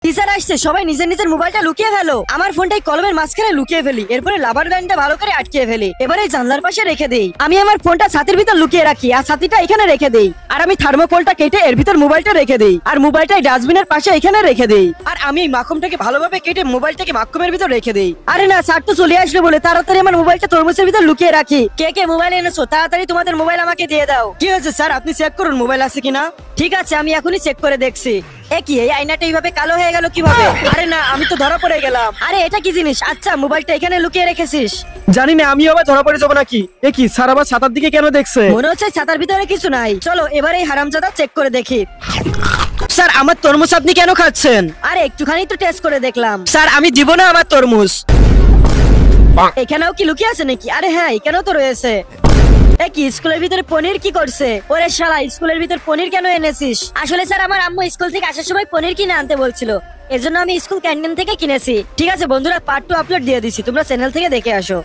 Teacher আসছে, সবাই নিজের নিজের মোবাইলটা লুকিয়ে ফেলো। আমার ফোনটাই কলমের মাঝখানে লুকিয়ে ফেলি, এরপরে লাভার ব্যান্ডটা ভালো করে আটকে ফেলি। এবারে জানলার পাশে রেখে দেই। আমি আমার ফোনটা ছাতির ভিতর লুকিয়ে রাখি আর ছাতিটা এখানে রেখে দেই। আর আমি থার্মোকলটা কেটে এর ভিতর মোবাইলটা রেখে দেই আর মোবাইলটা ডাস্টবিনের পাশে এখানে রেখে দেই। আর আমি মাখনটাকে ভালোভাবে কেটে মোবাইলটাকে মাখনের ভিতর রেখে দেই। আরে না, স্যার তো চলে আসলো বলে তাড়াতাড়ি আমার মোবাইলটা তরমুজের ভিতর লুকিয়ে রাখি। কে কে মোবাইল এনেছো তাড়াতাড়ি তোমাদের মোবাইল আমাকে দিয়ে দাও। কি হয়েছে স্যার, আপনি চেক করুন মোবাইল আছে কিনা। ঠিক আছে, আমি এখনই চেক করে দেখছি। কি এই আয়নাটা এইভাবে কালো হয়ে গেল কিভাবে? আরে না, আমি তো ধরা পড়ে গেলাম। আরে এটা কি জিনিস? আচ্ছা, মোবাইলটা এখানে লুকিয়ে রেখেছিস। জানি না, আমি আবার ধরা পড়ে যাবো নাকি। কি স্যার আবার ছাতার দিকে কেন দেখছে? মনে হচ্ছে ছাতার ভিতরে কিছু নাই। চলো এবার এই হারামজাদা চেক করে দেখি। স্যার, আমার তরমুজ আপনি কেন খাচ্ছেন? আরে একটুখানি তো টেস্ট করে দেখলাম। স্যার, আমি দিব না আমার তরমুজ। এখানেও কি লুকিয়ে আছে নাকি? আরে হ্যাঁ, এখানেও তো রয়েছে। কি স্কুলের ভিতরে পনির কি করছে? ওরে শালা, স্কুলের ভিতর পনির কেন এনেছিস? আসলে স্যার, আমার আম্মু স্কুল থেকে আসার সময় পনির কিনে আনতে বলছিল, এজন্য আমি স্কুল ক্যান্টিন থেকে কিনেছি। ঠিক আছে বন্ধুরা, পার্ট 2 আপলোড দিয়ে দিছি, তোমরা চ্যানেল থেকে দেখে আসো।